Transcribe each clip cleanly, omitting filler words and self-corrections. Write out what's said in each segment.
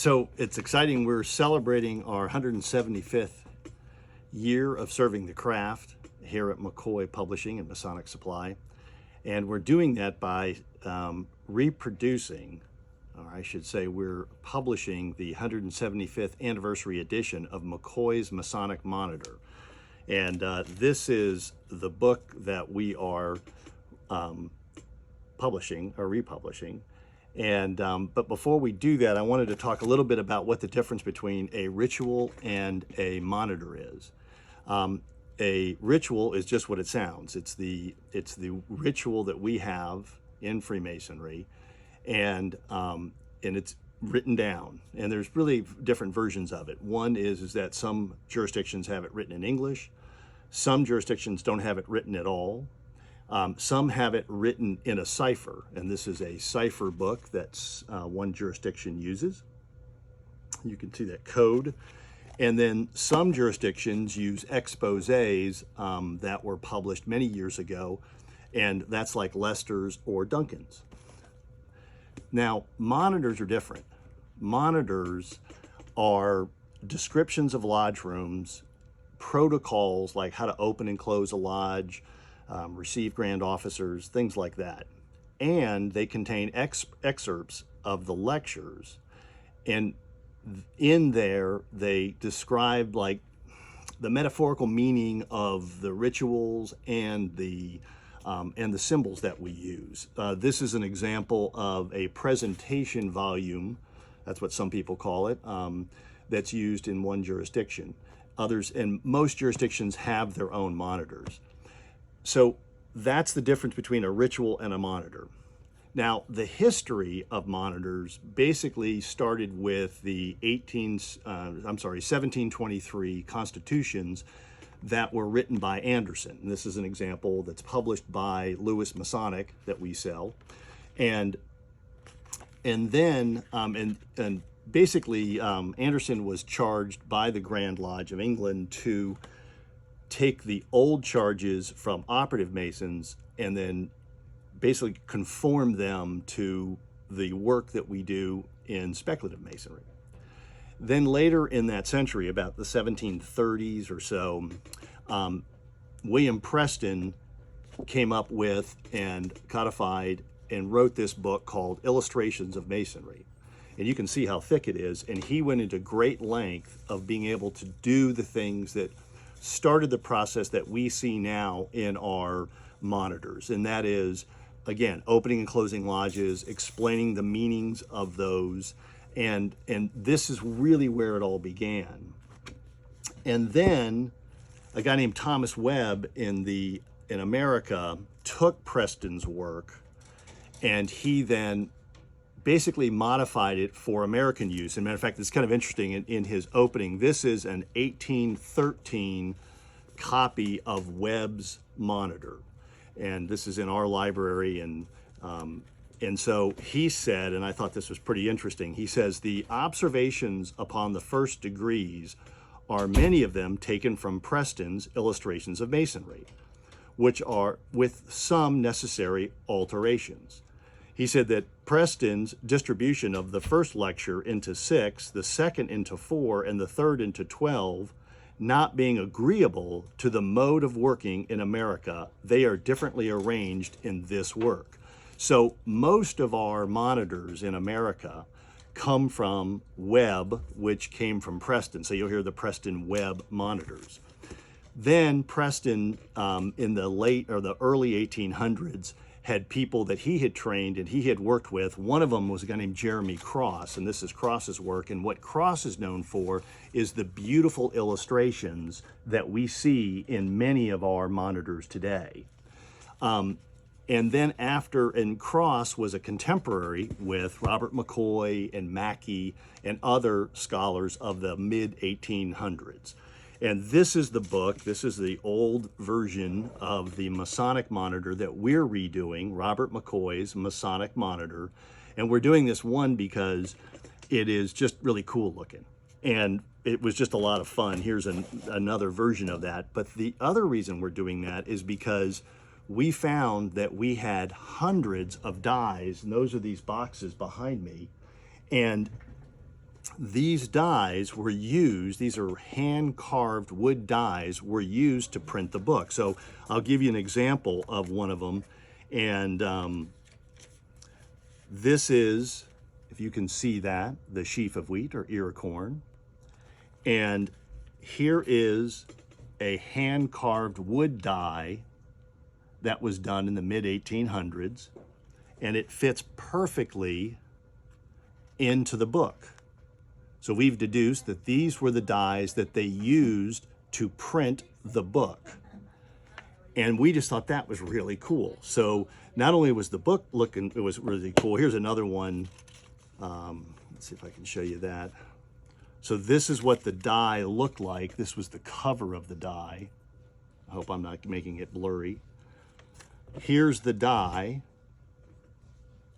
So it's exciting. We're celebrating our 175th year of serving the craft here at Macoy Publishing and Masonic Supply. And we're doing that by reproducing, or I should say we're publishing the 175th anniversary edition of Macoy's Masonic Monitor. And this is the book that we are publishing or republishing. And but before we do that, I wanted to talk a little bit about what the difference between a ritual and a monitor is. A ritual is just what it sounds. It's the ritual that we have in Freemasonry, and it's written down. And there's really different versions of it. One is that some jurisdictions have it written in English. Some jurisdictions don't have it written at all. Some have it written in a cipher, and this is a cipher book that's one jurisdiction uses. You can see that code. And then some jurisdictions use exposés that were published many years ago, and that's like Leicester's or Duncan's. Now, monitors are different. Monitors are descriptions of lodge rooms, protocols like how to open and close a lodge, receive grand officers, things like that. And they contain excerpts of the lectures. And in there, they describe like the metaphorical meaning of the rituals and the symbols that we use. This is an example of a presentation volume, that's what some people call it, that's used in one jurisdiction. Others, and most jurisdictions have their own monitors. So that's the difference between a ritual and a monitor. Now, the history of monitors basically started with the 1723 constitutions that were written by Anderson. And this is an example that's published by Lewis Masonic that we sell. And then basically Anderson was charged by the Grand Lodge of England to take the old charges from operative Masons and then basically conform them to the work that we do in speculative Masonry. Then later in that century, about the 1730s or so, William Preston came up with and codified and wrote this book called Illustrations of Masonry. And you can see how thick it is. And he went into great length of being able to do the things that started the process that we see now in our monitors. And that is, again, opening and closing lodges, explaining the meanings of those. And this is really where it all began. And then a guy named Thomas Webb in America took Preston's work, and he then basically modified it for American use. As a matter of fact, it's kind of interesting in his opening. This is an 1813 copy of Webb's monitor. And this is in our library. And so he said, and I thought this was pretty interesting, he says, the observations upon the first degrees are many of them taken from Preston's Illustrations of Masonry, which are with some necessary alterations. He said that Preston's distribution of the first lecture into 6, the second into 4, and the third into 12, not being agreeable to the mode of working in America, they are differently arranged in this work. So most of our monitors in America come from Webb, which came from Preston. So you'll hear the Preston Webb monitors. Then Preston, in the early 1800s, had people that he had trained and he had worked with. One of them was a guy named Jeremy Cross, and this is Cross's work. And what Cross is known for is the beautiful illustrations that we see in many of our monitors today. And then Cross was a contemporary with Robert Macoy and Mackey and other scholars of the mid-1800s. And this is the book, this is the old version of the Masonic Monitor that we're redoing, Robert Macoy's Masonic Monitor. And we're doing this one because it is just really cool looking. And it was just a lot of fun. Here's another version of that. But the other reason we're doing that is because we found that we had hundreds of dies, and those are these boxes behind me. And these dies were used, these are hand-carved wood dies, were used to print the book. So I'll give you an example of one of them. And this is, if you can see that, the sheaf of wheat or ear of corn. And here is a hand-carved wood die that was done in the mid-1800s, and it fits perfectly into the book. So we've deduced that these were the dies that they used to print the book. And we just thought that was really cool. So not only was the book looking, it was really cool. Here's another one. Let's see if I can show you that. So this is what the die looked like. This was the cover of the die. I hope I'm not making it blurry. Here's the die.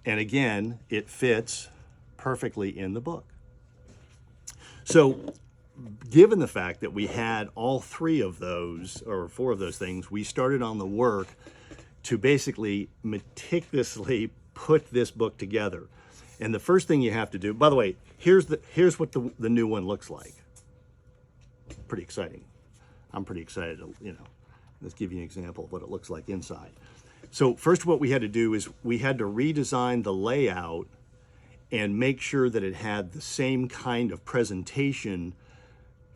And again, it fits perfectly in the book. So given the fact that we had all three of those, or four of those things, we started on the work to basically meticulously put this book together. And the first thing you have to do, by the way, here's what the new one looks like. Pretty exciting. I'm pretty excited to, let's give you an example of what it looks like inside. So first what we had to do is we had to redesign the layout and make sure that it had the same kind of presentation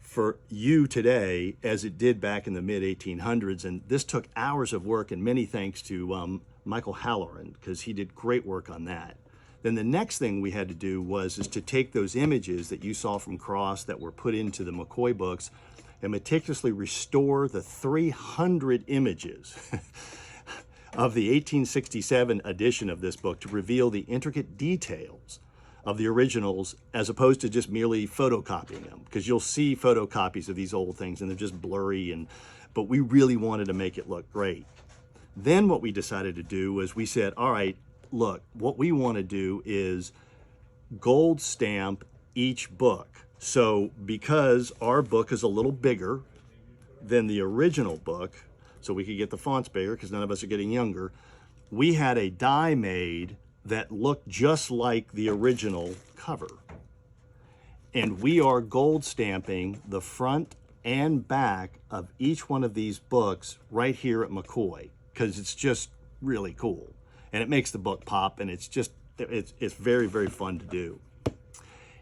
for you today as it did back in the mid-1800s. And this took hours of work, and many thanks to Michael Halloran, because he did great work on that. Then the next thing we had to do was to take those images that you saw from Cross that were put into the Macoy books and meticulously restore the 300 images of the 1867 edition of this book to reveal the intricate details of the originals, as opposed to just merely photocopying them, because you'll see photocopies of these old things and they're just blurry, but we really wanted to make it look great. Then what we decided to do was we said, all right, look, what we want to do is gold stamp each book. So because our book is a little bigger than the original book, so we could get the fonts bigger because none of us are getting younger, we had a die made that looked just like the original cover. And we are gold stamping the front and back of each one of these books right here at Macoy, because it's just really cool. And it makes the book pop, and it's very, very fun to do.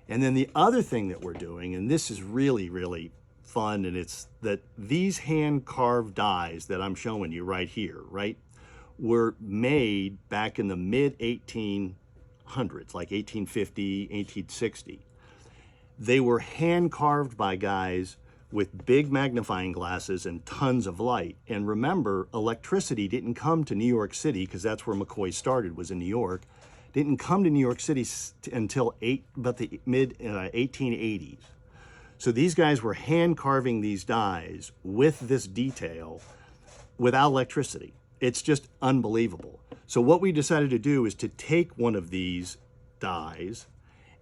And then the other thing that we're doing, and this is really, really fun, and it's that these hand-carved dies that I'm showing you right here, right, were made back in the mid-1800s, like 1850, 1860. They were hand-carved by guys with big magnifying glasses and tons of light. And remember, electricity didn't come to New York City, because that's where Macoy started, was in New York. Didn't come to New York City until about the mid-1880s. So these guys were hand-carving these dies with this detail without electricity. It's just unbelievable. So what we decided to do is to take one of these dies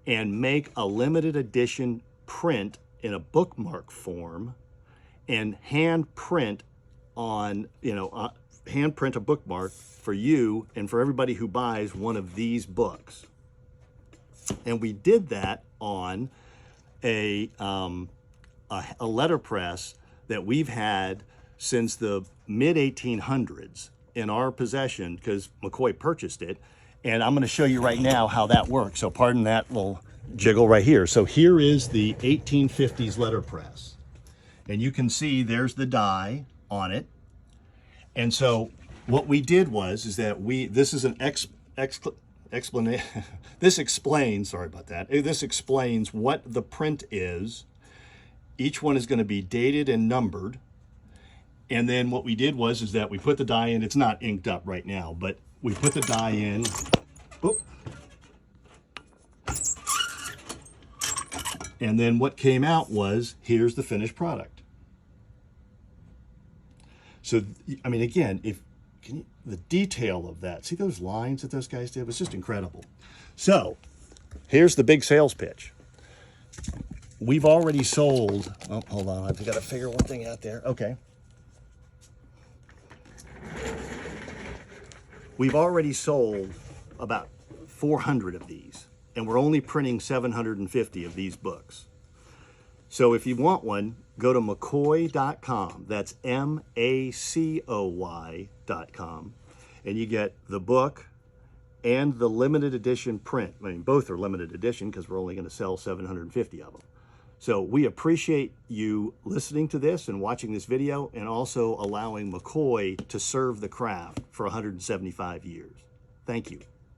and make a limited edition print in a bookmark form and hand print on, hand print a bookmark for you and for everybody who buys one of these books. And we did that on a letterpress that we've had since the mid-1800s in our possession, because Macoy purchased it. And I'm going to show you right now how that works. So pardon that little jiggle right here. So here is the 1850s letterpress. And you can see there's the die on it. And so what we did is that this is an explanation. This explains, sorry about that. This explains what the print is. Each one is going to be dated and numbered. And then what we did is that we put the die in. It's not inked up right now, but we put the die in. Oop. And then what came out was, here's the finished product. So, I mean, again, the detail of that, see those lines that those guys did? It was just incredible. So, here's the big sales pitch. We've already sold, oh, hold on, I've got to figure one thing out there. Okay. We've already sold about 400 of these. and we're only printing 750 of these books. So if you want one, go to Macoy.com. That's MACOY.com. And you get the book and the limited edition print. I mean, both are limited edition because we're only going to sell 750 of them. So we appreciate you listening to this and watching this video, and also allowing Macoy to serve the craft for 175 years. Thank you.